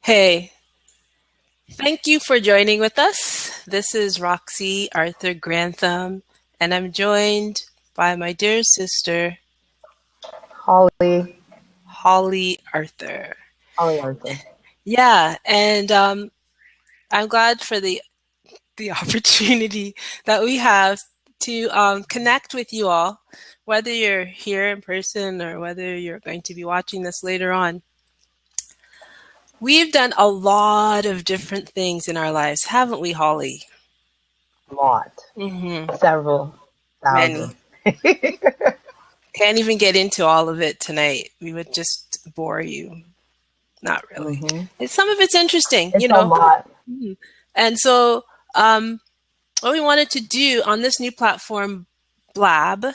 Hey, thank you for joining with us. This is Roxy Arthur Grantham, and I'm joined by my dear sister, Holly, Holly Arthur. Holly Arthur. Yeah, and I'm glad for the opportunity that we have to connect with you all, whether you're here in person or whether you're going to be watching this later on. We've done a lot of different things in our lives, haven't we, Holly? Lot, Mm-hmm. several Many. thousand. Can't even get into all of it tonight. We would just bore you. Not really. hmm Some of it's interesting, It's a lot. Mhm. And so, um, what we wanted to do on this new platform, Blab,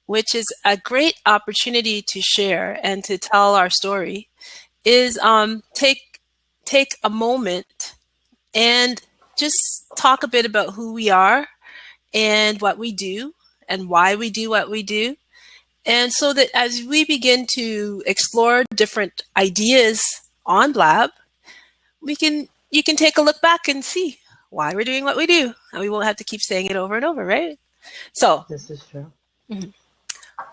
which is a great opportunity to share and to tell our story, is take a moment and just talk a bit about who we are and what we do and why we do what we do. And so that as we begin to explore different ideas on Blab, you can take a look back and see why we're doing what we do. And we won't have to keep saying it over and over, right? So This is true.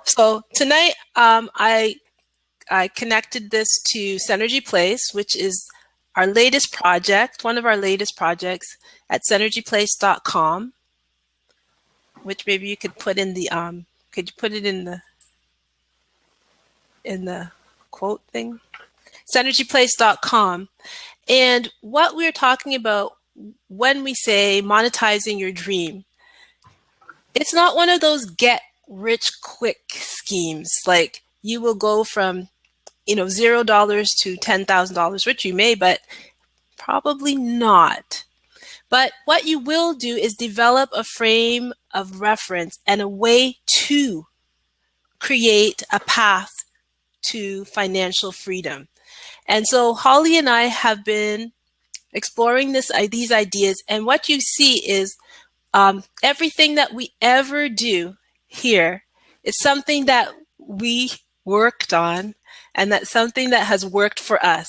so tonight I connected this to Synergy Place, which is our latest project, one of our latest projects at synergyplace.com, which maybe you could put in the could you put it in the quote thing? Synergyplace.com. And what we're talking about when we say monetizing your dream, it's not one of those get rich quick schemes. Like you will go from, $0 to $10,000, which you may, but probably not. But what you will do is develop a frame of reference and a way to create a path to financial freedom. And so Holly and I have been exploring these ideas, and what you see is everything that we ever do here is something that we worked on, and that's something that has worked for us.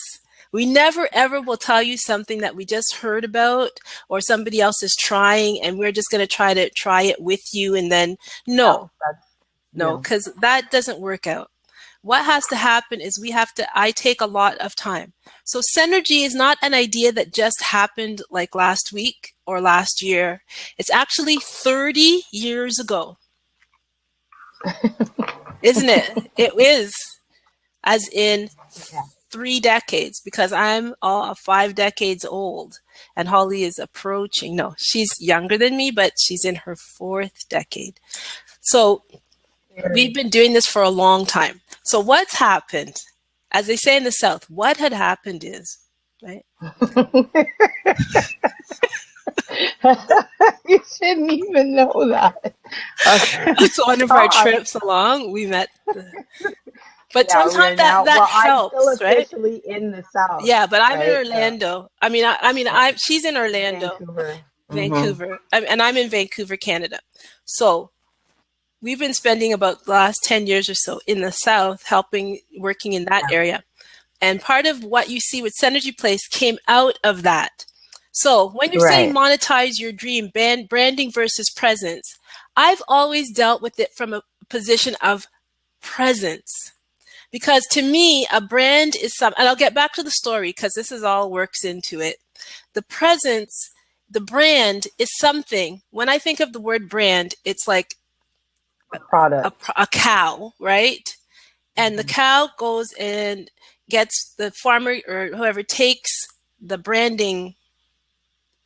We never ever will tell you something that we just heard about or somebody else is trying, and we're just going to try it with you, and then no, No. because that doesn't work out. What has to happen is I take a lot of time. So synergy is not an idea that just happened like last week or last year. It's actually 30 years ago. Isn't it? It is, as in Yeah. 3 decades, because I'm 5 decades old and Holly is approaching, no, she's younger than me, but she's in her 4th decade. So we've been doing this for a long time. So what's happened, as they say in the South, what had happened is, right? You shouldn't even know that. Okay. It's one of our trips along. We met, but Yeah, we are sometimes now. that Well, I'm helps, still right? officially in the South, Yeah, but I'm in right? Orlando. She's in Orlando, Vancouver. Vancouver, and I'm in Vancouver, Canada. So we've been spending about the last 10 years or so in the South, working in that area. And part of what you see with Synergy Place came out of that. So when you're saying Right. monetize your dream, branding versus presence, I've always dealt with it from a position of presence. Because to me, a brand is and I'll get back to the story because this is all works into it. The presence, the brand is something. When I think of the word brand, it's like Product. a cow, right? And the cow goes and gets the farmer or whoever takes the branding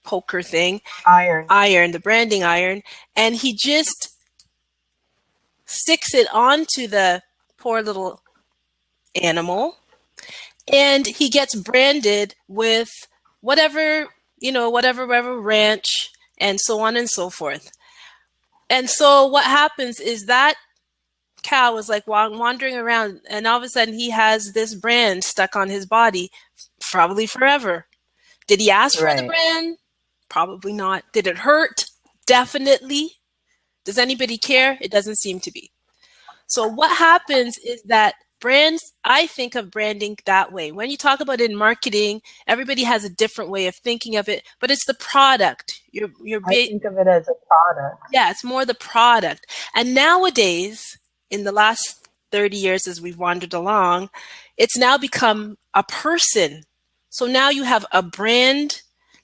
poker thing, the branding iron, and he just sticks it onto the poor little animal, and he gets branded with whatever ranch and so on and so forth. And so what happens is that cow is like wandering around, and all of a sudden he has this brand stuck on his body, probably forever. Did he ask for the brand? Probably not. Did it hurt? Definitely. Does anybody care? It doesn't seem to be. So what happens is that brands, I think of branding that way. When you talk about it in marketing, everybody has a different way of thinking of it, but it's the product. I think of it as a product. Yeah, it's more the product. And nowadays, in the last 30 years as we've wandered along, it's now become a person. So now you have a brand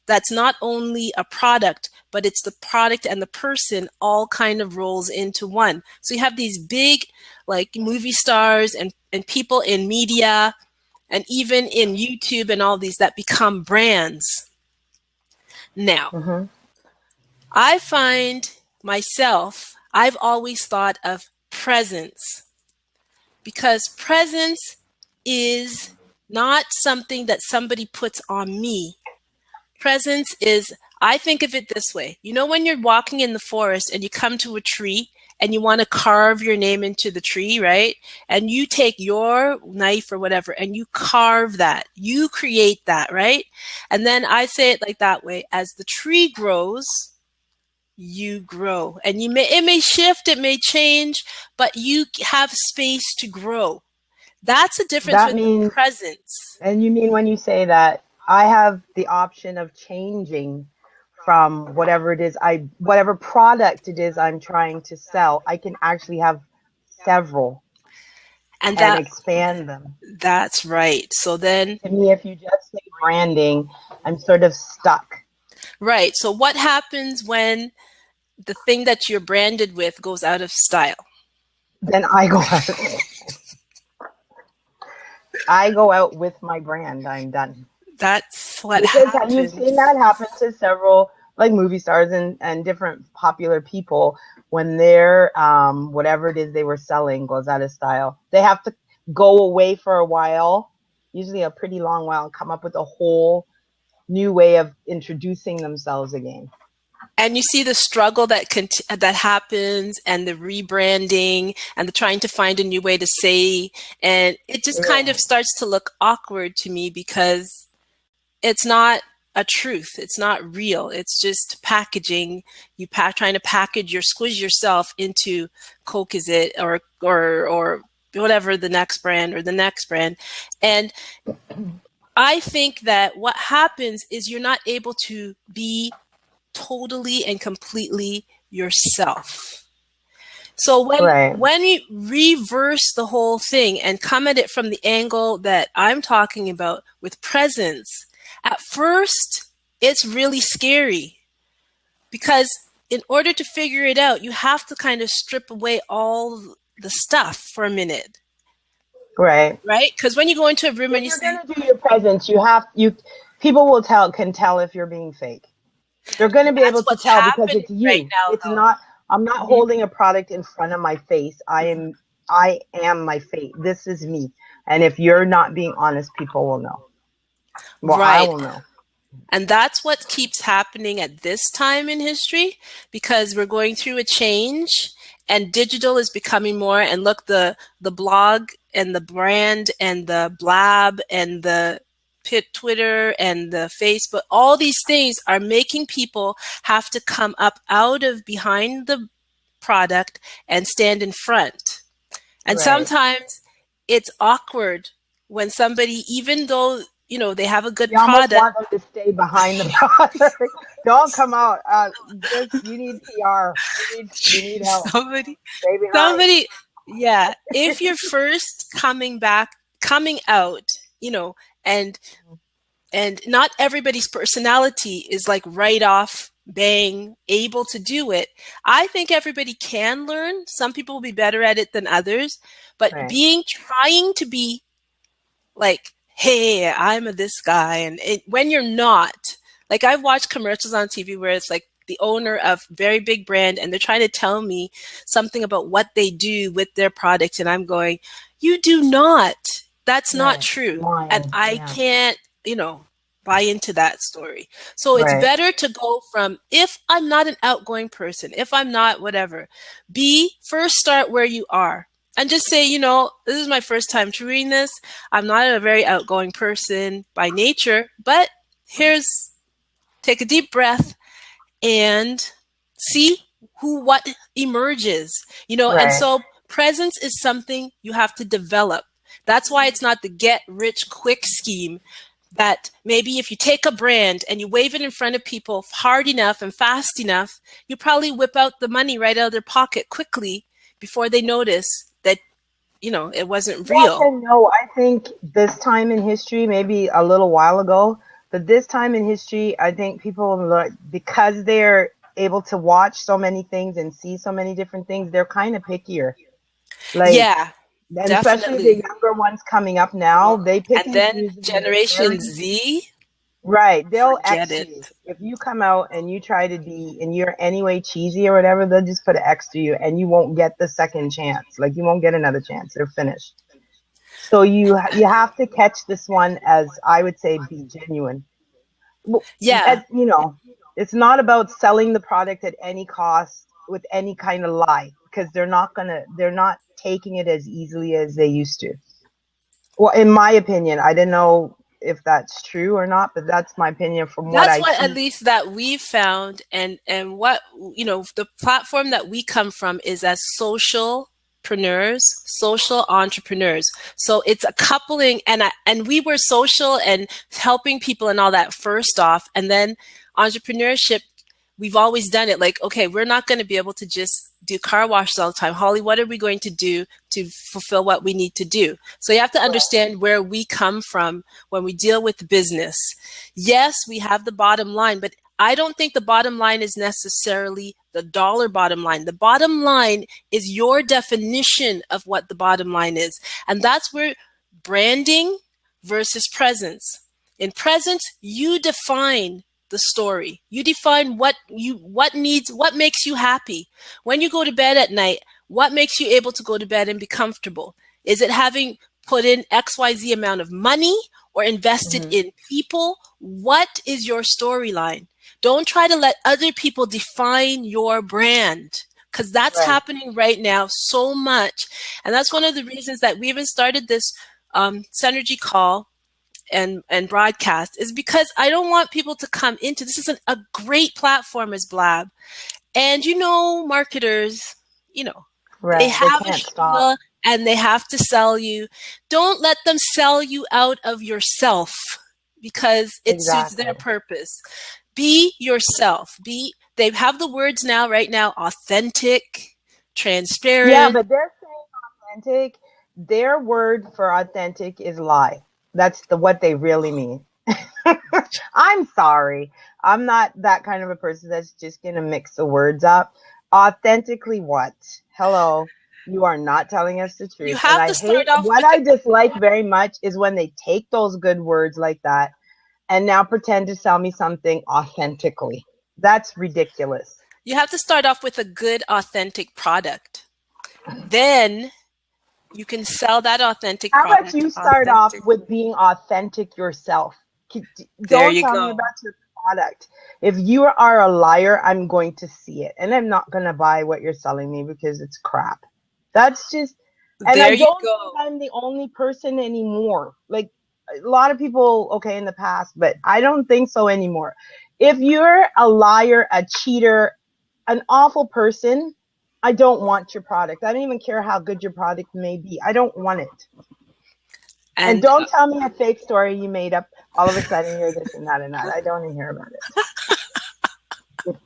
that's not only a product, but it's the product and the person all kind of rolls into one. So you have these big like movie stars and people in media and even in YouTube and all these that become brands. Now, Mm-hmm. I find myself, I've always thought of presence because presence is not something that somebody puts on me. Presence is, I think of it this way. You know, when you're walking in the forest and you come to a tree and you want to carve your name into the tree, right? And you take your knife or whatever and you carve that, you create that, right? And then I say it like that way, as the tree grows, you grow. And it may shift, it may change, but you have space to grow. That's the difference That with the means, presence. and you mean when you say that I have the option of changing from whatever it is whatever product it is I'm trying to sell, I can actually have several And and expand them. that's right. So then, To me, if you just say branding, I'm sort of stuck. right. So what happens when the thing that you're branded with goes out of style? Then I go out with my brand. I'm done. That's what Because you've happens. seen that happen to several like movie stars and different popular people when their whatever it is they were selling goes out of style. They have to go away for a while, usually a pretty long while, and come up with a whole new way of introducing themselves again. And you see the struggle that happens and the rebranding and the trying to find a new way to say, and it just kind of Yeah. starts to look awkward to me because it's not a truth. It's not real. It's just packaging. Trying to squeeze yourself into Coke, is it, or whatever the next brand or the next brand. And I think that what happens is you're not able to be totally and completely yourself. So Right. when you reverse the whole thing and come at it from the angle that I'm talking about with presence, at first it's really scary because in order to figure it out, you have to kind of strip away all the stuff for a minute, Right. right? Because when you go into a room If and you you're say, gonna do your presence, people will can tell if you're being fake. They're gonna be that's able to what's tell because happening it's right you. now, It's though. not I'm not holding a product in front of my face. I am my face. This is me. And if you're not being honest, people will know. Well, I Right. will know. And that's what keeps happening at this time in history because we're going through a change and digital is becoming more. And look, the blog and the brand and the blab and the Twitter and the Facebook, all these things are making people have to come up out of behind the product and stand in front. And Right. sometimes it's awkward when somebody, even though, they have a good You almost product, want them to stay behind the product. Don't come out. You need PR. You need help. somebody Stay behind. somebody yeah, if you're first coming out, and not everybody's personality is like right off bang able to do it. I think everybody can learn. Some people will be better at it than others, but Right. trying to be like, hey, I'm this guy, and when you're not, like I've watched commercials on TV where it's like the owner of very big brand and they're trying to tell me something about what they do with their product, and I'm going, you do not. That's not Right. true. And Lying. I Yeah. can't, buy into that story. So it's Right. better to go from, if I'm not an outgoing person, if I'm not whatever, first start where you are and just say, this is my first time doing this. I'm not a very outgoing person by nature, but take a deep breath and see what emerges, and Right. so presence is something you have to develop. That's why it's not the get rich quick scheme that maybe if you take a brand and you wave it in front of people hard enough and fast enough, you probably whip out the money right out of their pocket quickly before they notice that, it wasn't Yes real. and no. I think this time in history, maybe a little while ago, but this time in history, I think people because they're able to watch so many things and see so many different things, they're kind of pickier. Like, Yeah, and especially the definitely. younger ones coming up now, they pick And and then choose, and they're Generation very Z, right. They'll forget X it. you if you come out and you try to be and you're anyway cheesy or whatever. They'll just put an X to you, and you won't get the second chance. Like you won't get another chance. They're finished. So you have to catch this one as I would say be genuine. Yeah, It's not about selling the product at any cost with any kind of lie because they're not taking it as easily as they used to. Well, in my opinion, I don't know if that's true or not, but that's my opinion from what that's I what at see. least that we've found, and what the platform that we come from is as social entrepreneurs. So it's a coupling, and we were social and helping people and all that first off, and then entrepreneurship. We've always done it. Like, okay, we're not going to be able to just do car washes all the time. Holly, what are we going to do to fulfill what we need to do? So you have to understand where we come from when we deal with business. Yes, we have the bottom line, but I don't think the bottom line is necessarily the dollar bottom line. The bottom line is your definition of what the bottom line is. And that's where branding versus presence. In presence, you define the story. You define what makes you happy. When you go to bed at night, what makes you able to go to bed and be comfortable? Is it having put in XYZ amount of money or invested in people? What is your storyline? Don't try to let other people define your brand, because that's Right. happening right now so much. And that's one of the reasons that we even started this Synergy call and broadcast, is because I don't want people to come into this. Is a great platform as Blab. And marketers, they Right. They have a can't stop. spiel and they have to sell you. Don't let them sell you out of yourself because it suits Exactly. their purpose. Be yourself. They have the words right now, authentic, Yeah, transparent. but they're saying authentic. Their word for authentic is lie. That's what they really mean. I'm sorry. I'm not that kind of a person that's just going to mix the words up. Authentically what? Hello. You are not telling us the You truth. And have I to hate start off what with I dislike very much is when they take those good words like that and now pretend to sell me something authentically. That's ridiculous. a good, authentic product. Then you can sell that authentic How about product you start off authentic. with being authentic yourself? There Don't you tell me go. about your product. If you are a liar, I'm going to see it. And I'm not going to buy what you're selling me because it's crap. That's just, and I There you don't think go. I'm the only person anymore. Like a lot of people, okay, in the past, but I don't think so anymore. If you're a liar, a cheater, an awful person, I don't want your product. I don't even care how good your product may be. I don't want it. And And don't tell me a fake story you made up. All of a sudden, you're this and that and that. I don't even hear about it.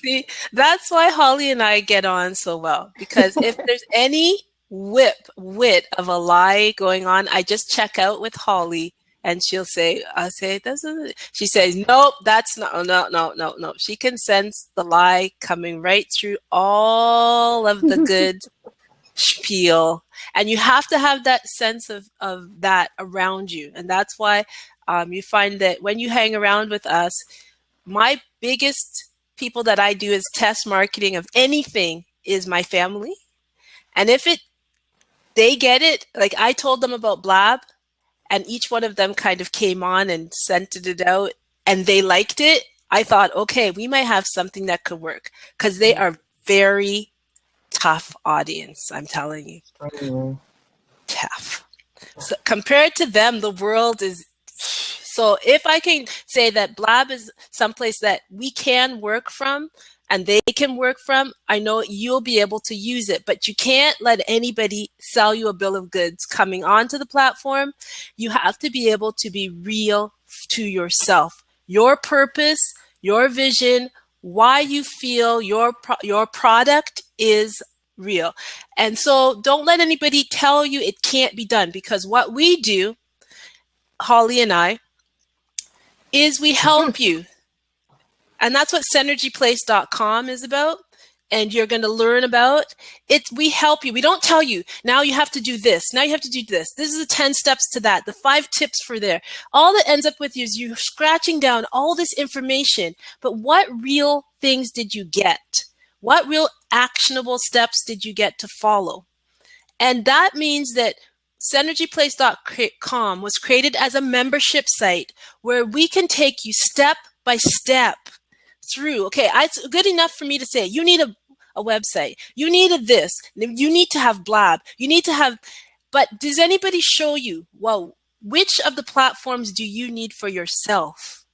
see, that's why Holly and I get on so well. Because if there's any wit of a lie going on, I just check out with Holly and I'll say, this is, she says, nope, that's not, oh, no, no, no, no. She can sense the lie coming right through all of the good spiel, and you have to have that sense of that around you. And that's why you find that when you hang around with us, my biggest people that I do is test marketing of anything is my family. And if they get it, like I told them about Blab, and each one of them kind of came on and sent it out and they liked it, I thought, okay, we might have something that could work, because they are very tough audience. I'm telling you, tough. So compared to them, the world is. So if I can say that Blab is someplace that we can work from, and they can work from, I know you'll be able to use it, but you can't let anybody sell you a bill of goods coming onto the platform. You have to be able to be real to yourself, your purpose, your vision, why you feel your product is real. And so don't let anybody tell you it can't be done, because what we do, Holly and I, is we help you. And that's what Synergyplace.com is about. And you're going to learn about it. We help you. We don't tell you, now you have to do this. Now you have to do this. This is the 10 steps to that, the 5 tips for there. All that ends up with you is you scratching down all this information. But what real things did you get? What real actionable steps did you get to follow? And that means that Synergyplace.com was created as a membership site where we can take you step by step through. Okay, it's good enough for me to say, you need a website, you need this, you need to have Blab, you need to have, but does anybody show you, well, which of the platforms do you need for yourself?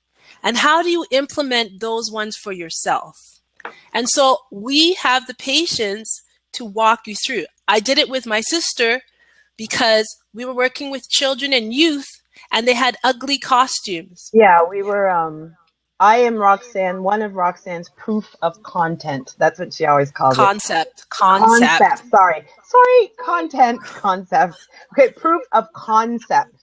And how do you implement those ones for yourself? And so we have the patience to walk you through. I did it with my sister because we were working with children and youth and they had ugly costumes. Yeah, we were, I am Roxanne, one of Roxanne's proof of content. That's what she always calls Concept. it. Concept. Sorry, content, concept. Okay, proof of concept.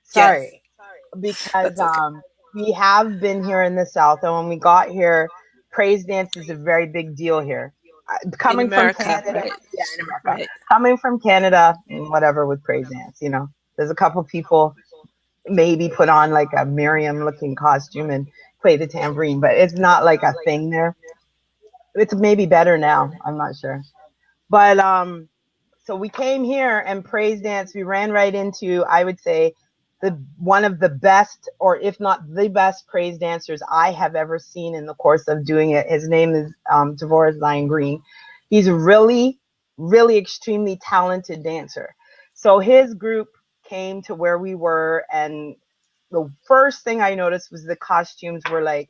Sorry. Yes. Because okay. We have been here in the South, and when we got here, praise dance is a very big deal here. Coming from Canada, right. Yeah, in America. Right. Coming from Canada, and whatever with praise dance, you know, there's a couple people maybe put on like a Miriam-looking costume and play the tambourine, but it's not like a thing there. It's maybe better now, I'm not sure. But so we came here and praise dance, we ran right into, I would say, one of the best, or if not the best praise dancers I have ever seen in the course of doing it. His name is Tavoris Lion Green. He's a really, really extremely talented dancer. So his group came to where we were, and the first thing I noticed was the costumes were like,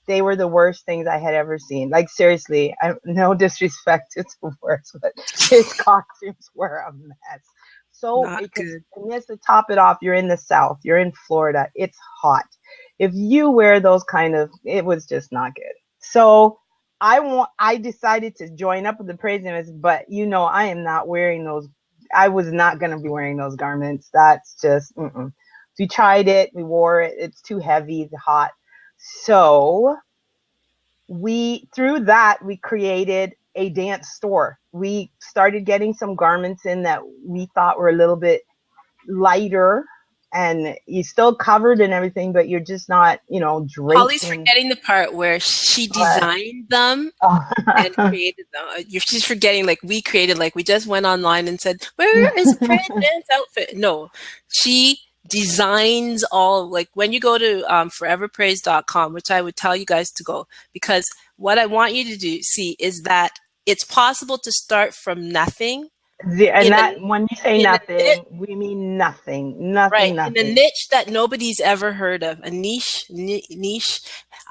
they were the worst things I had ever seen. Like, seriously, no disrespect to Tavoris, but his costumes were a mess. So, not because good. And just to top it off, you're in the South, you're in Florida, it's hot. If you wear those kind of, it was just not good. So I decided to join up with the praise dance, but you know, I am not wearing those. I was not going to be wearing those garments. That's just, We tried it, we wore it, it's too heavy, it's hot. So through that, we created a dance store. We started getting some garments in that we thought were a little bit lighter, and you're still covered and everything, but you're just not, you know, draped. Holly's forgetting the part where she designed them and created them. She's forgetting, like, we created, like, we just went online and said, where is a praise dance outfit? No, she designs all, like, when you go to foreverpraise.com, which I would tell you guys to go, because what I want you to see is that it's possible to start from nothing. And that, when you say nothing, we mean nothing. Right, nothing. In a niche that nobody's ever heard of, a niche.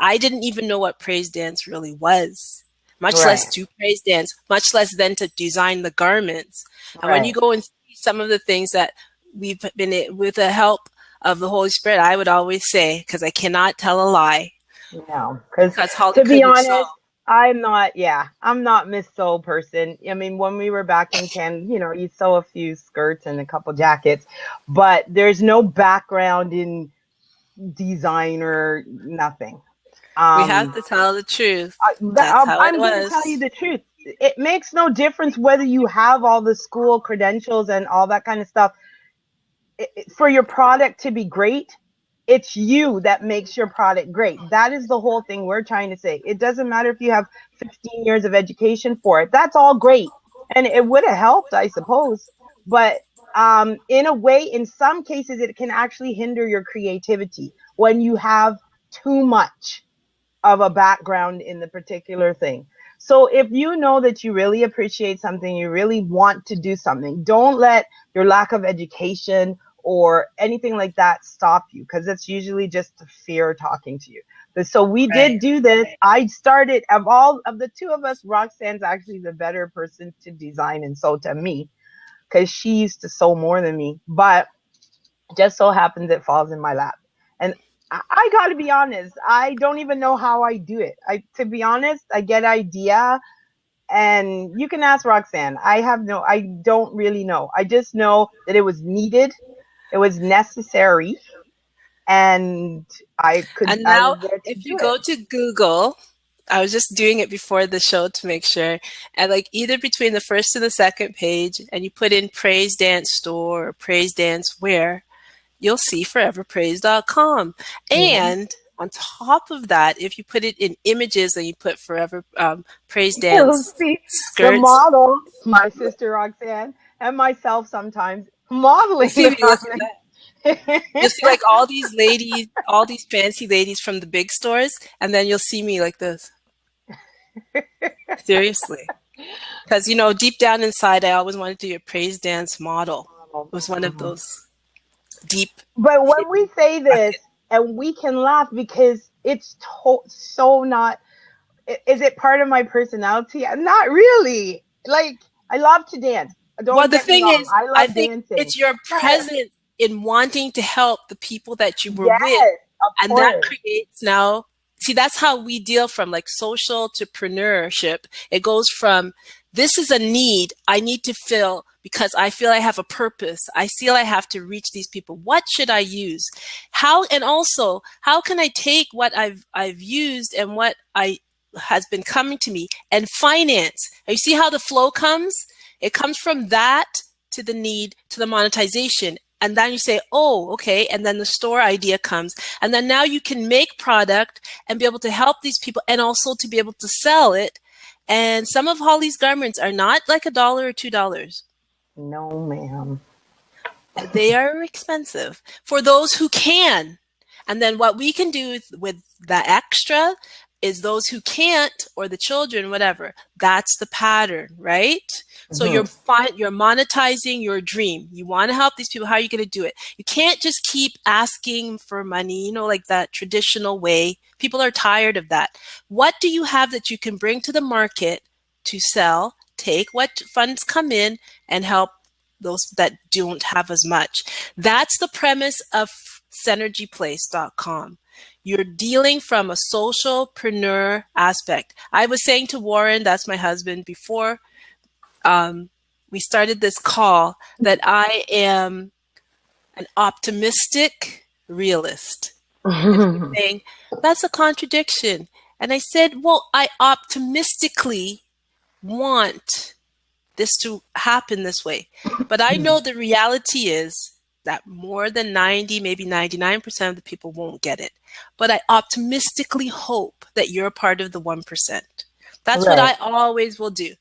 I didn't even know what praise dance really was, much less to praise dance, much less then to design the garments. And when you go and see some of the things that we've been, with the help of the Holy Spirit, I would always say, because I cannot tell a lie. No, because to be honest, I'm not Miss Sew person. I mean, when we were back in Canada, you know, you sew a few skirts and a couple jackets, but there's no background in design or nothing. We have to tell the truth. I'm going to tell you the truth. It makes no difference whether you have all the school credentials and all that kind of stuff. For your product to be great, it's you that makes your product great. That is the whole thing we're trying to say. It doesn't matter if you have 15 years of education for it. That's all great. And it would have helped, I suppose. But in a way, in some cases, it can actually hinder your creativity when you have too much of a background in the particular thing. So if you know that you really appreciate something, you really want to do something, don't let your lack of education or anything like that stop you, because it's usually just the fear talking to you. But so we did do this. I started, of all of the two of us, Roxanne's actually the better person to design and sew to me, because she used to sew more than me. But just so happens it falls in my lap. And I got to be honest, I don't even know how I do it. To be honest, I get idea, and you can ask Roxanne. I don't really know. I just know that it was needed, it was necessary, and I now, was there to if do you it. go to Google, I was just doing it before the show to make sure, and like either between the first and the second page, and you put in Praise Dance Store or Praise Dance Wear, you'll see foreverpraise.com. And on top of that, if you put it in images and you put Forever Praise You'll Dance see the skirts, model, my sister Roxanne, and myself sometimes modeling you'll see the me looking at that. You'll see like garment. all these ladies, all these fancy ladies from the big stores, and then you'll see me like this. Seriously. Because, you know, deep down inside, I always wanted to be a praise dance model. It was one of those deep But when hidden we say this, buckets. and we can laugh because it's so not. Is it part of my personality? Not really. Like, I love to dance. Well, Don't the get me thing wrong. is, I I love think dancing. it's your But presence in wanting to help the people that you were with. yes, of And that course. creates now, see, that's how we deal from like social to entrepreneurship. It goes from this is a need I need to fill because I feel I have a purpose. I feel I have to reach these people. What should I use? How, and also, how can I take what I've used and what I has been coming to me and finance? You see how the flow comes? It comes from that to the need to the monetization. And then you say, oh, okay. And then the store idea comes. And then now you can make product and be able to help these people and also to be able to sell it. And some of Holly's garments are not like $1 or $2. No, ma'am. They are expensive for those who can. And then what we can do with the extra is those who can't, or the children, whatever. That's the pattern, right? So you're monetizing your dream. You want to help these people. How are you going to do it? You can't just keep asking for money, you know, like that traditional way. People are tired of that. What do you have that you can bring to the market to sell? Take what funds come in and help those that don't have as much. That's the premise of Synergyplace.com. You're dealing from a socialpreneur aspect. I was saying to Warren, that's my husband, before we started this call, that I am an optimistic realist. And he was saying, that's a contradiction. And I said, well, I optimistically want this to happen this way. But I know the reality is that more than 90, maybe 99% of the people won't get it. But I optimistically hope that you're part of the 1%. That's what I always will do.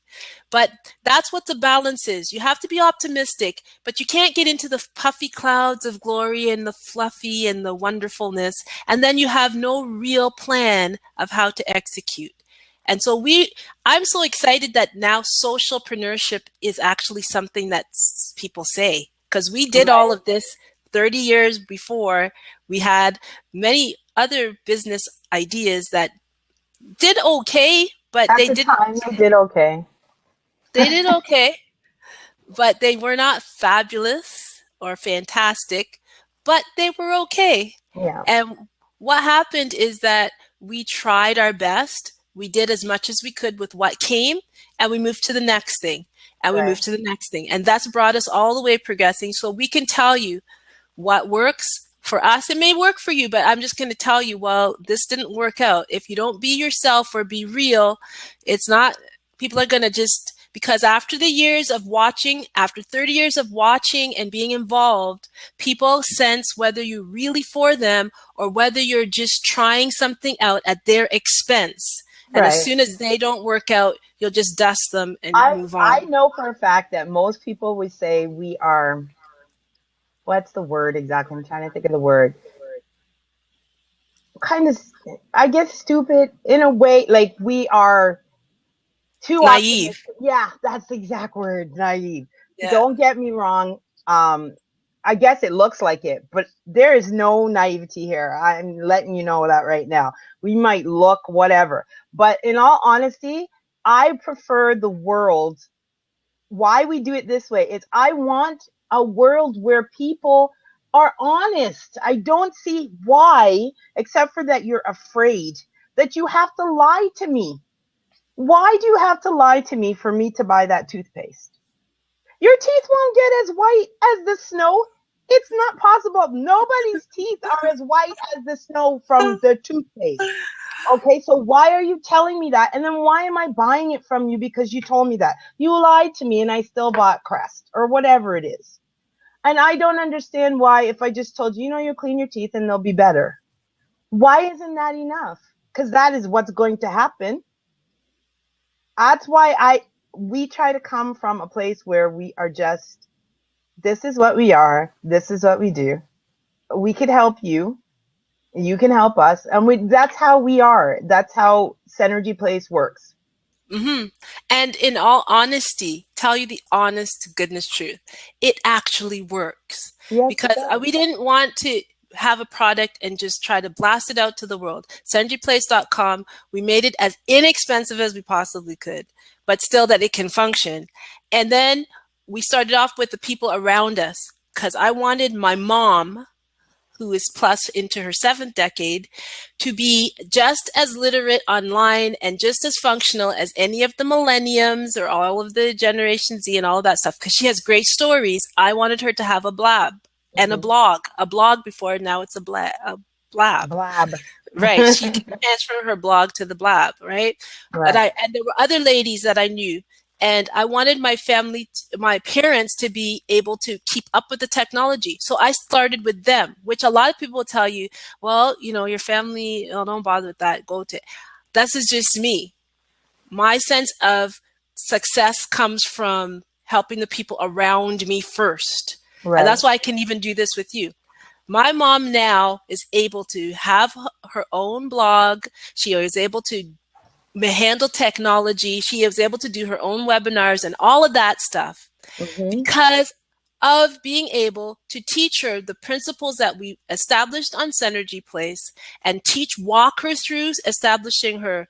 But that's what the balance is. You have to be optimistic, but you can't get into the puffy clouds of glory and the fluffy and the wonderfulness. And then you have no real plan of how to execute. And so I'm so excited that now socialpreneurship is actually something that people say, because we did all of this 30 years before. We had many other business ideas that did okay, but At they the didn't. time, they did okay. They did okay, but they were not fabulous or fantastic, but they were okay. Yeah. And what happened is that we tried our best. We did as much as we could with what came, and we moved to the next thing, and we moved to the next thing. And that's brought us all the way progressing. So we can tell you what works for us. It may work for you, but I'm just going to tell you, well, this didn't work out. If you don't be yourself or be real, it's not, people are going to just, because after the years of watching, after 30 years of watching and being involved, people sense whether you're really for them or whether you're just trying something out at their expense. And as soon as they don't work out, you'll just dust them and move on. I know for a fact that most people would say we are, what's the word exactly? I'm trying to think of the word. Kind of, I guess, stupid in a way. Like, we are too naive. Yeah, that's the exact word, naive. Yeah. Don't get me wrong. I guess it looks like it, but there is no naivety here. I'm letting you know that right now. We might look whatever, but in all honesty, I prefer the world. Why we do it this way is I want a world where people are honest. I don't see why, except for that you're afraid that you have to lie to me. Why do you have to lie to me for me to buy that toothpaste? Your teeth won't get as white as the snow. It's not possible. Nobody's teeth are as white as the snow from the toothpaste. Okay, so why are you telling me that? And then why am I buying it from you because you told me that? You lied to me and I still bought Crest or whatever it is. And I don't understand why, if I just told you, you clean your teeth and they'll be better. Why isn't that enough? Because that is what's going to happen. That's why we try to come from a place where we are just, this is what we are. This is what we do. We could help you. You can help us. And that's how we are. That's how Synergy Place works. Mm-hmm. And in all honesty, tell you the honest to goodness truth, it actually works. Yes, because we didn't want to have a product and just try to blast it out to the world. SynergyPlace.com, we made it as inexpensive as we possibly could, but still that it can function. And then we started off with the people around us because I wanted my mom, who is plus into her 7th decade, to be just as literate online and just as functional as any of the millenniums or all of the Generation Z and all of that stuff. Because she has great stories. I wanted her to have a blab and a blog before. Now it's a blab. Right. She can transfer her blog to the blab. Right. And there were other ladies that I knew. And I wanted my family, my parents, to be able to keep up with the technology. So I started with them, which a lot of people will tell you, well, your family, don't bother with that. This is just me. My sense of success comes from helping the people around me first. Right. And that's why I can even do this with you. My mom now is able to have her own blog. She is able to handle technology. She was able to do her own webinars and all of that stuff because of being able to teach her the principles that we established on Synergy Place and walk her through establishing her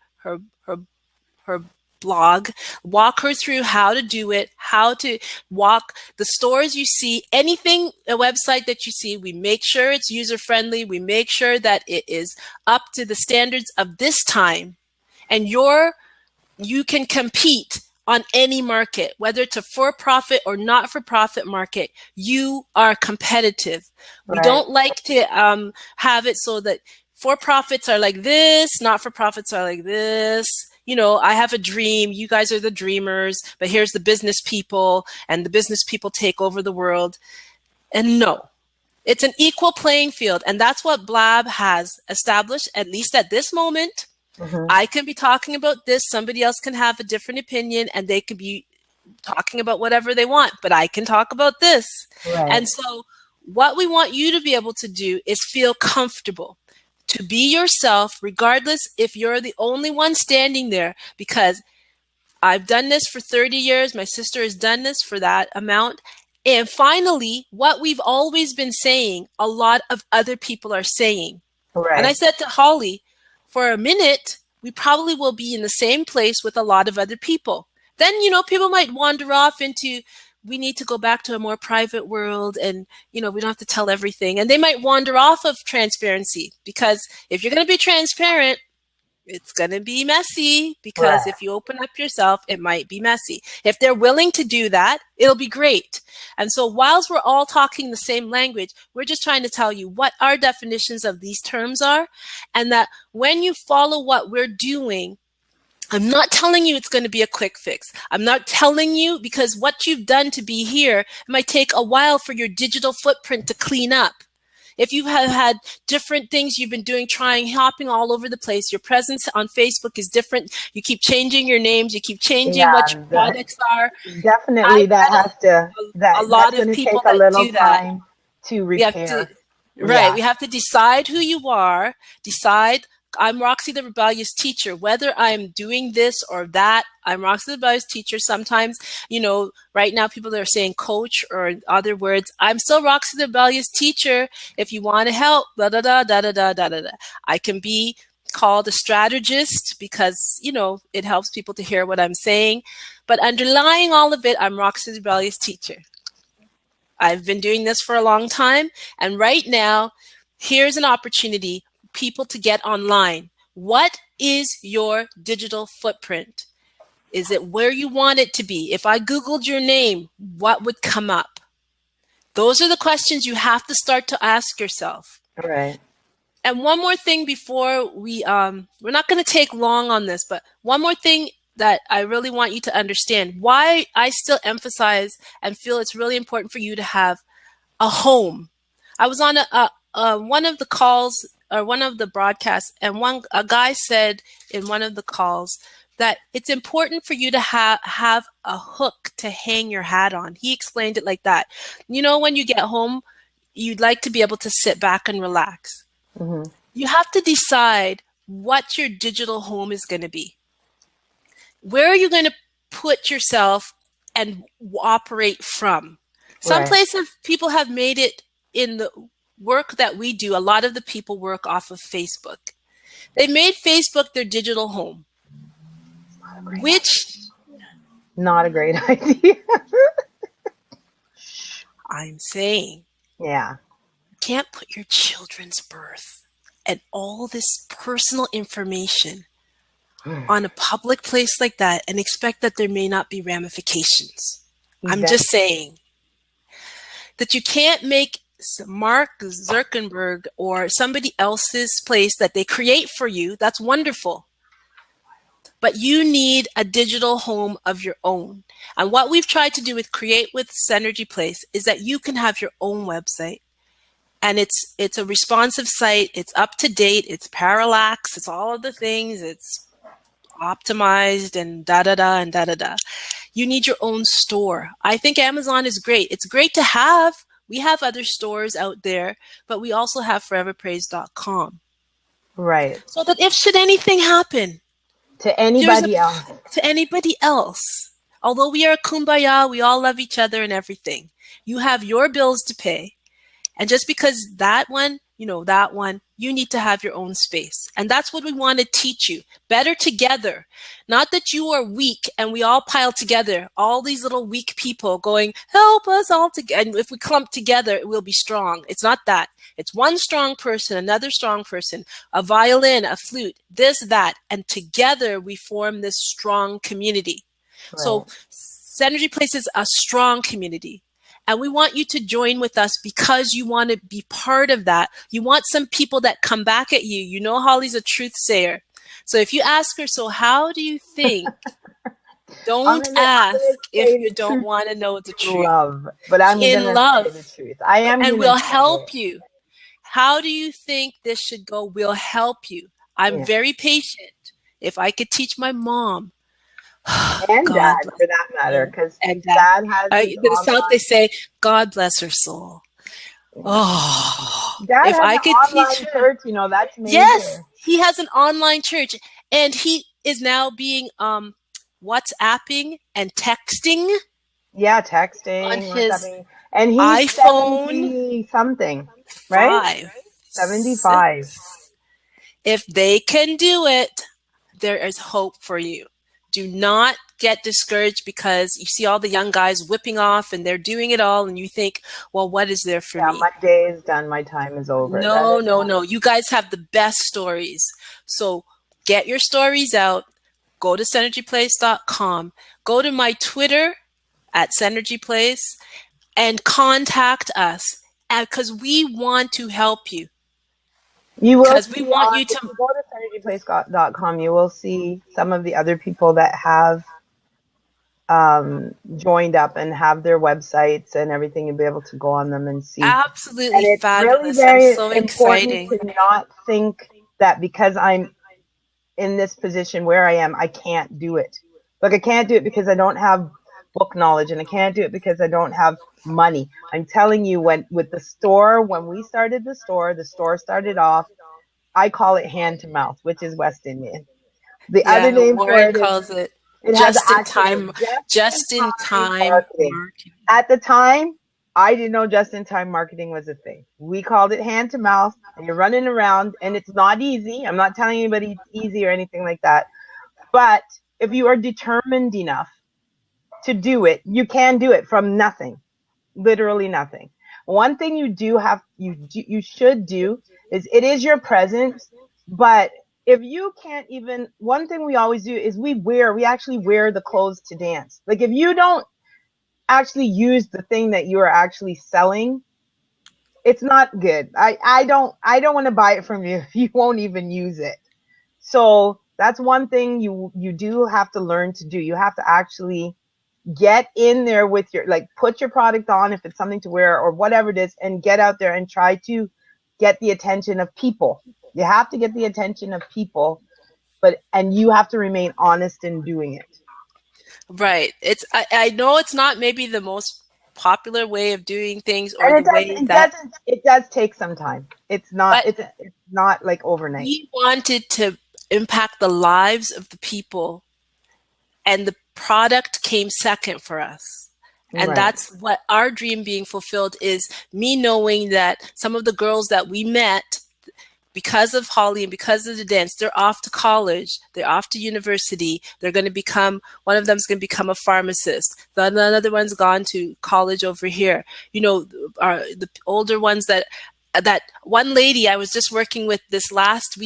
blog, walk her through how to do it, how to walk the stores you see, anything, a website that you see, we make sure it's user-friendly. We make sure that it is up to the standards of this time. And you can compete on any market, whether it's a for-profit or not-for-profit market. You are competitive. Right. We don't like to have it so that for-profits are like this, not-for-profits are like this. I have a dream. You guys are the dreamers, but here's the business people, and the business people take over the world. And no, it's an equal playing field. And that's what Blab has established, at least at this moment. I can be talking about this. Somebody else can have a different opinion and they could be talking about whatever they want, but I can talk about this. Right. And so what we want you to be able to do is feel comfortable to be yourself, regardless if you're the only one standing there, because I've done this for 30 years. My sister has done this for that amount. And finally, what we've always been saying, a lot of other people are saying. Right. And I said to Holly, for a minute, we probably will be in the same place with a lot of other people. Then, people might wander off into, we need to go back to a more private world and, we don't have to tell everything. And they might wander off of transparency because if you're going to be transparent, it's going to be messy because if you open up yourself, it might be messy. If they're willing to do that, it'll be great. And so whilst we're all talking the same language, we're just trying to tell you what our definitions of these terms are, and that when you follow what we're doing, I'm not telling you it's going to be a quick fix. I'm not telling you because what you've done to be here, it might take a while for your digital footprint to clean up. If you have had different things you've been doing, hopping all over the place, your presence on Facebook is different. You keep changing your names. You keep changing what your products are. Definitely, a lot of people take a little time to repair. Right. We have to decide who you are, decide I'm Roxy the Rebellious Teacher. Whether I'm doing this or that, I'm Roxy the Rebellious Teacher. Sometimes, right now people are saying coach, or in other words, I'm still Roxy the Rebellious Teacher. If you want to help, da da da da da da da da. I can be called a strategist because, it helps people to hear what I'm saying. But underlying all of it, I'm Roxy the Rebellious Teacher. I've been doing this for a long time. And right now, here's an opportunity for people to get online. What is your digital footprint? Is it where you want it to be? If I Googled your name, what would come up? Those are the questions you have to start to ask yourself. Right. And one more thing before we're not going to take long on this, but one more thing that I really want you to understand, why I still emphasize and feel it's really important for you to have a home. I was on one of the calls or one of the broadcasts, and a guy said in one of the calls that it's important for you to have a hook to hang your hat on. He explained it like that. When you get home, you'd like to be able to sit back and relax. Mm-hmm. You have to decide what your digital home is going to be. Where are you going to put yourself and operate from? Some Right. places people have made it in the work that we do. A lot of the people work off of Facebook. They made Facebook their digital home, which not a great idea. I'm saying, Yeah. can't put your children's birth and all this personal information on a public place like that and expect that there may not be ramifications. I'm just saying that you can't make Mark Zuckerberg or somebody else's place that they create for you. That's wonderful. But you need a digital home of your own. And what we've tried to do with Create with Synergy Place is that you can have your own website. And it's a responsive site. It's up to date. It's parallax. It's all of the things. It's optimized and da-da-da and da-da-da. You need your own store. I think Amazon is great. It's great to have. We have other stores out there, but we also have foreverpraise.com. Right. So that if should anything happen to anybody else, although we are kumbaya, we all love each other and everything, you have your bills to pay. And just because that one, you need to have your own space. And that's what we want to teach you. Better together. Not that you are weak and we all pile together. All these little weak people going, help us all together. And if we clump together, we'll be strong. It's not that. It's one strong person, another strong person, a violin, a flute, this, that. And together we form this strong community. Right. So Synergy Place is a strong community. And we want you to join with us because you want to be part of that. You want some people that come back at you. You know Holly's a truth sayer. So if you ask her, so how do you think? Don't ask if you don't want to know the truth. Love, but I'm in love. Say the truth. I am, and we'll help you. How do you think this should go? We'll help you. I'm very patient. If I could teach my mom. And Dad, for that matter, because Dad has. In the South, they say, "God bless her soul." Oh, Dad if I could teach her, church, that's major. Yes, he has an online church, and he is now being WhatsApping and texting. Yeah, texting on his and he's iPhone 70 something, right? 75. If they can do it, there is hope for you. Do not get discouraged because you see all the young guys whipping off and they're doing it all and you think, well, what is there for me? My day is done. My time is over. No. You guys have the best stories. So get your stories out. Go to synergyplace.com. Go to my Twitter at synergyplace and contact us because we want to help you. You will because we want you to go to synergyplace.com. You will see some of the other people that have joined up and have their websites and everything. You'll be able to go on them and see. Absolutely and it's fabulous. Really very so important exciting to not think that because I'm in this position where I am, I can't do it. Like I can't do it because I don't have book knowledge, and I can't do it because I don't have money. I'm telling you, when we started the store started off I call it hand to mouth, which is West Indian. The other Yeah, name for Warren it is, calls it it has an just in acronym, time, just in just in time time marketing. marketing. At the time, I didn't know just in time marketing was a thing. We called it hand to mouth, and you're running around, and it's not easy. I'm not telling anybody it's easy or anything like that. But if you are determined enough to do it, you can do it from nothing, literally nothing. One thing you should do is, it is your presence, but if you can't even, one thing we always do is we actually wear the clothes to dance. Like if you don't actually use the thing that you are actually selling, it's not good. I don't want to buy it from you if you won't even use it. So that's one thing you do have to learn to do. You have to actually get in there with your, like, put your product on if it's something to wear or whatever it is, and get out there and try to get the attention of people. You have to get the attention of people, and you have to remain honest in doing it. Right. I know it's not maybe the most popular way of doing things or And the way that, it does take some time. but It's not like overnight. we wanted to impact the lives of the people, and the product came second for us. And Right. that's what our dream being fulfilled is, me knowing that some of the girls that we met, because of Holly and because of the dance, they're off to college, they're off to university, they're going to become, one of them's going to become a pharmacist, the another one's gone to college over here. You know, the older ones that one lady I was just working with this last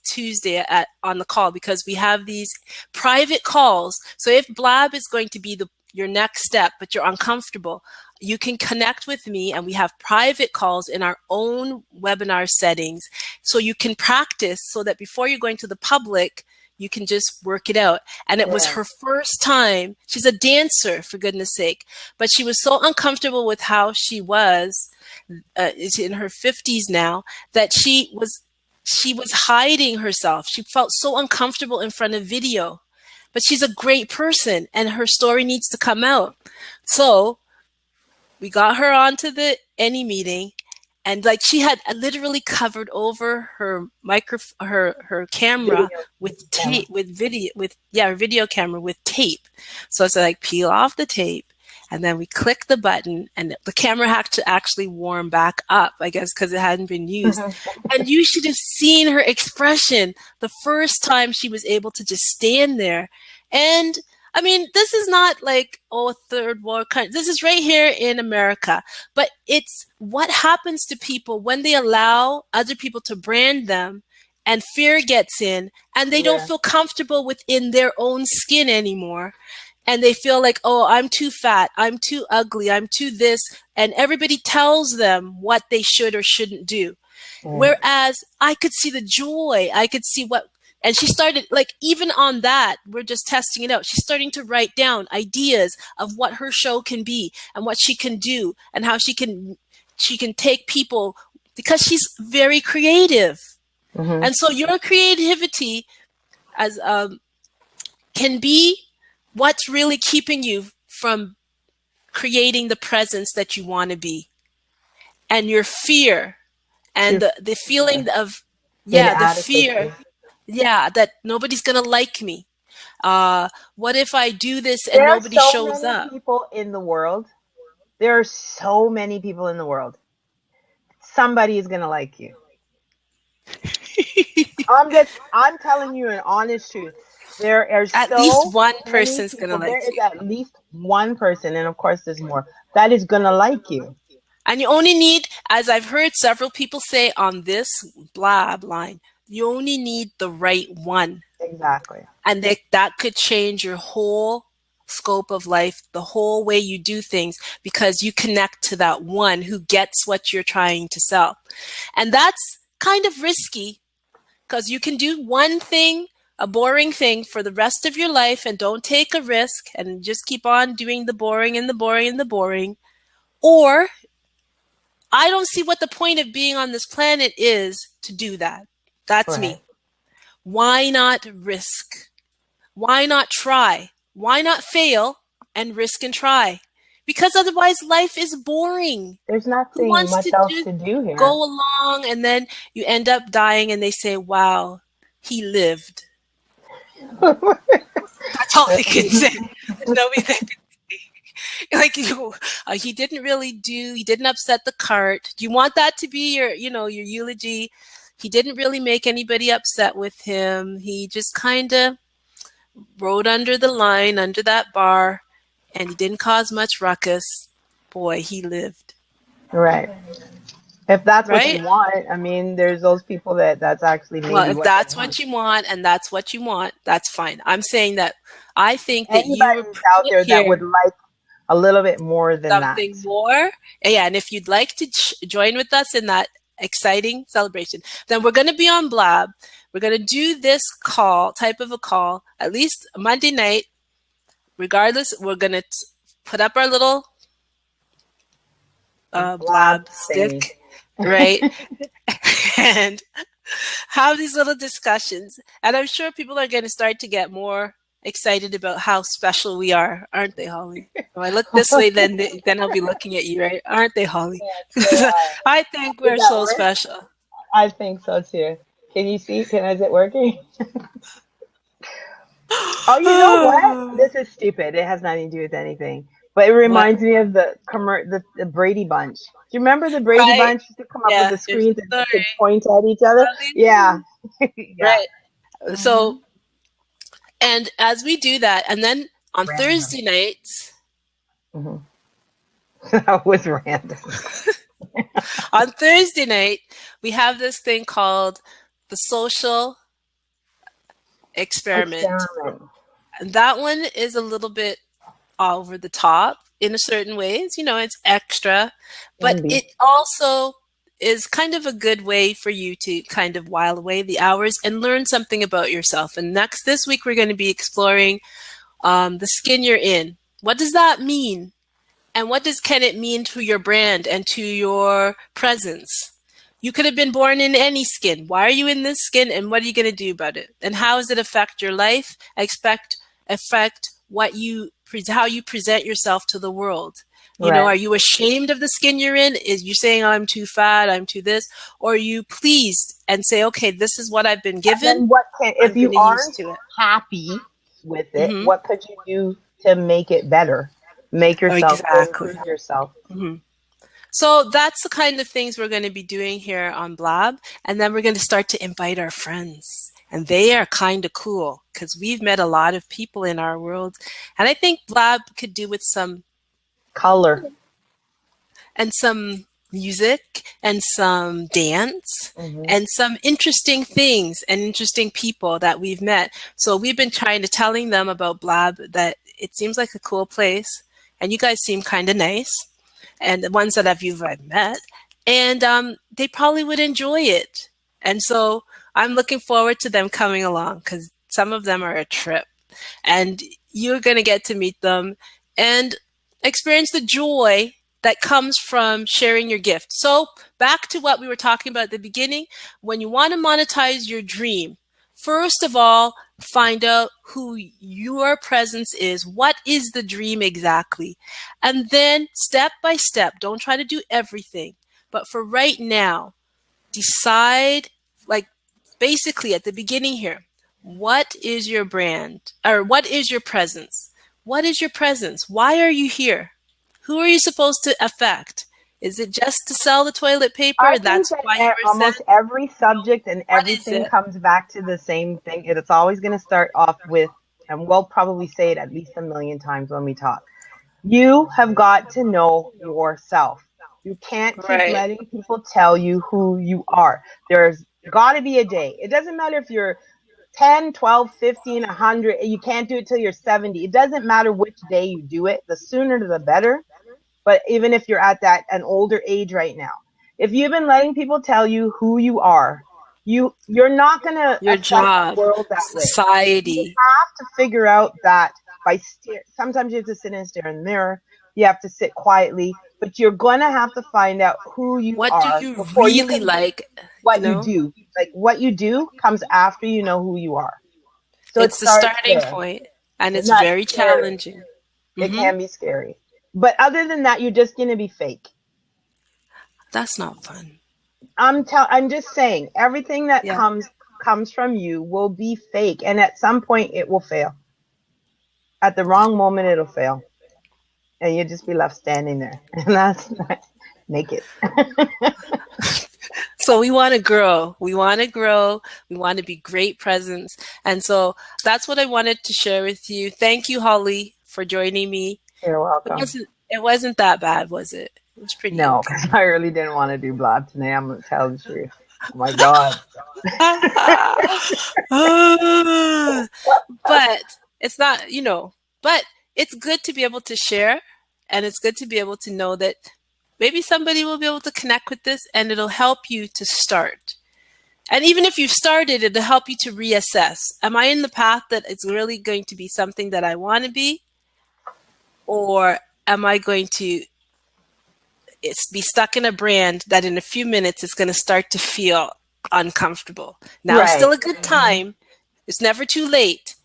Tuesday on the call, because we have these private calls. So if Blab is going to be your next step, but you're uncomfortable, you can connect with me, and we have private calls in our own webinar settings. So you can practice, so that before you're going to the public, you can just work it out. And it was her first time. She's a dancer, for goodness sake, but she was so uncomfortable with how she was, is in her 50s now, that she was hiding herself. She felt so uncomfortable in front of video. But she's a great person, and her story needs to come out. So we got her onto the any meeting, and like she had literally covered over her her camera with tape, her video camera with tape. So it's like, peel off the tape, and then we click the button, and the camera had to actually warm back up, I guess, because it hadn't been used. And you should have seen her expression the first time she was able to just stand there. And I mean, this is not like, oh, a third world country. This is right here in America. But it's what happens to people when they allow other people to brand them, and fear gets in, and they don't feel comfortable within their own skin anymore. And they feel like, oh, I'm too fat, I'm too ugly, I'm too this. And everybody tells them what they should or shouldn't do. Whereas I could see the joy, I could see what, and she started, like, even on that, we're just testing it out. She's starting to write down ideas of what her show can be and what she can do and how she can take people, because she's very creative. And so your creativity as can be what's really keeping you from creating the presence that you want to be. And your fear and the feeling of, the fear, that nobody's going to like me. What if I do this and nobody shows up? People in the world. There are so many people in the world. Somebody is going to like you. I'm telling you an honest truth. There are at least one person's going to like you. There is at least one person, and of course there's more, that is going to like you. And you only need, as I've heard several people say on this Blab line, you only need the right one. Exactly. And that could change your whole scope of life, the whole way you do things, because you connect to that one who gets what you're trying to sell. And that's kind of risky, because you can do one thing, a boring thing, for the rest of your life and don't take a risk and just keep on doing the boring and the boring and the boring. Or I don't see what the point of being on this planet is to do that. That's me. Why not risk? Why not try? Why not fail and risk and try? because otherwise life is boring. There's Who nothing wants much to else just to do go here. along and then you end up dying and they say, wow, he lived. That's all they can say. There's nobody that can like he didn't really do, he didn't upset the cart. Do you want that to be your, your eulogy? He didn't really make anybody upset with him. He just kind of rode under the line, under that bar, and he didn't cause much ruckus. Boy, he lived. Right. If that's what Right? you want, I mean, there's those people that's actually Well, maybe if what they that's want. what you want and that's what you want, that's fine. I'm saying that I think that you Anybody were who's out put there that would here like a little bit more than that. something more. And yeah, and if you'd like to join with us in that exciting celebration, then we're going to be on Blab. We're going to do this type of a call, at least Monday night. Regardless, we're going to put up our little Blab Thingy. stick, right? And have these little discussions. And I'm sure people are going to start to get more excited about how special we are, aren't they, Holly? If I look this way, then I'll be looking at you, right? Aren't they, Holly? Yeah. I think Does we're that so work? special. I think so too. Can you see? Is it working? Oh, you know what? This is stupid. It has nothing to do with anything. But it What? reminds me of the Brady Bunch. Do you remember the Brady Right? Bunch? Used to come up with Yeah. the There's screens a and they story. could point at each other. Yeah. Yeah. Right. So, and as we do that, and then on Random. Thursday nights, That was random. on Thursday night, we have this thing called the social experiment. And that one is a little bit over the top in a certain ways. It's extra, but it also is kind of a good way for you to kind of while away the hours and learn something about yourself. And this week, we're going to be exploring the skin you're in. What does that mean? And what can it mean to your brand and to your presence? You could have been born in any skin. Why are you in this skin, and what are you going to do about it? And how does it affect your life? Affect how you present yourself to the world. Are you ashamed of the skin you're in? Is you saying, I'm too fat, I'm too this? Or are you pleased and say, okay, this is what I've been given. If you aren't happy with it, what could you do to make it better? Make yourself improve yourself. So that's the kind of things we're going to be doing here on Blab. And then we're going to start to invite our friends. And they are kind of cool because we've met a lot of people in our world. And I think Blab could do with some color and some music and some dance and some interesting things and interesting people that we've met. So we've been telling them about Blab, that it seems like a cool place. And you guys seem kind of nice. And the ones that I've met. And they probably would enjoy it. And so I'm looking forward to them coming along because some of them are a trip. And you're going to get to meet them and experience the joy that comes from sharing your gift. So back to what we were talking about at the beginning, when you want to monetize your dream, first of all, find out who your presence is. What is the dream exactly? And then step by step, don't try to do everything. But for right now, decide, basically at the beginning here, what is your brand? Or what is your presence? What is your presence? Why are you here? Who are you supposed to affect? Is it just to sell the toilet paper? I think that almost every subject and everything comes back to the same thing. It's always going to start off with, and we'll probably say it at least 1 million times when we talk. You have got to know yourself. You can't keep letting people tell you who you are. There's got to be a day. It doesn't matter if you're 10, 12, 15, 100. You can't do it till you're 70. It doesn't matter which day you do it. The sooner the better. But even if you're at an older age right now, if you've been letting people tell you who you are, you're not going to affect the world that way. Society. You have to figure out that sometimes you have to sit and stare in the mirror. You have to sit quietly, but you're going to have to find out who you are. What do you really like? What you do. What you do comes after you know who you are. So it's the starting point, and it's very challenging. It can be scary. But other than that, you're just going to be fake. That's not fun. I'm just saying, everything that Yeah. comes from you will be fake, and at some point it will fail. At the wrong moment, it'll fail, and you'll just be left standing there, and that's naked. So we want to grow. We want to grow. We want to be great presence. And so that's what I wanted to share with you. Thank you, Holly, for joining me. You're It welcome. wasn't that bad, was it? It was pretty No, okay. because I really didn't want to do blog today. I'm gonna tell the truth. Oh my God. But it's not, but it's good to be able to share, and it's good to be able to know that maybe somebody will be able to connect with this and it'll help you to start. And even if you've started, it'll help you to reassess. Am I in the path that it's really going to be something that I want to be? Or am I going to be stuck in a brand that in a few minutes is going to start to feel uncomfortable? Now it's still a good time. It's never too late.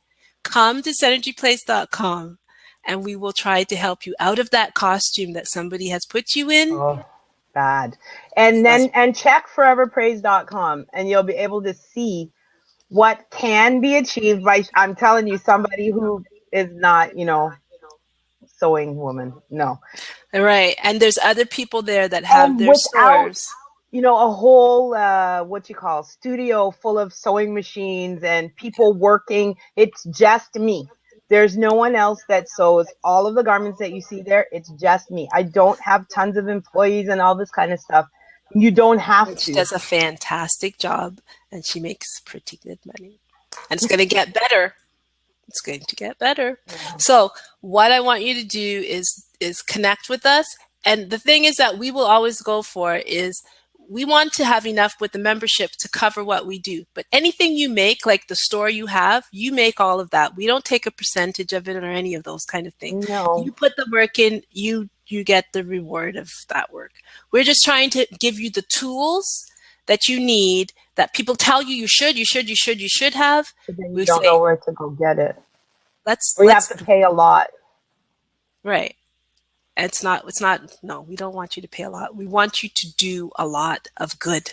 Come to synergyplace.com and we will try to help you out of that costume that somebody has put you in. Oh, bad. And check foreverpraise.com and you'll be able to see what can be achieved by, I'm telling you, somebody who is not, sewing woman. No. Right. And there's other people there that have their without, stores. A whole, studio full of sewing machines and people working. It's just me. There's no one else that sews all of the garments that you see there. It's just me. I don't have tons of employees and all this kind of stuff. You don't have to. She does a fantastic job and she makes pretty good money. And it's going to get better. It's going to get better. Yeah. So what I want you to do is connect with us. And the thing is that we will always go for is we want to have enough with the membership to cover what we do. But anything you make, like the store you have, you make all of that. We don't take a percentage of it or any of those kind of things. No. You put the work in, you get the reward of that work. We're just trying to give you the tools that you need, that people tell you should have. But then you don't know where to go get it. We have to pay a lot. Right. No, we don't want you to pay a lot. We want you to do a lot of good.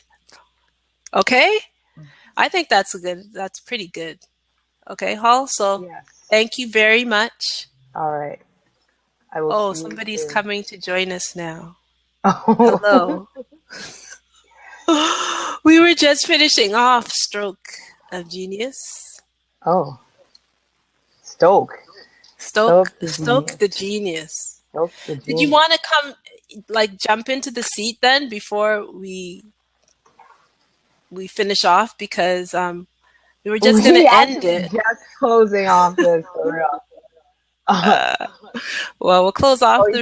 Okay? I think that's pretty good. Okay, Hall? So yes. Thank you very much. All right. I will somebody's coming to join us now. Oh. Hello. We were just finishing off Stroke of Genius. Oh. Stoke the Genius. Did you want to come, jump into the seat then before we finish off? Because we were just going to end it. Just closing off this for real. Well, we'll close off the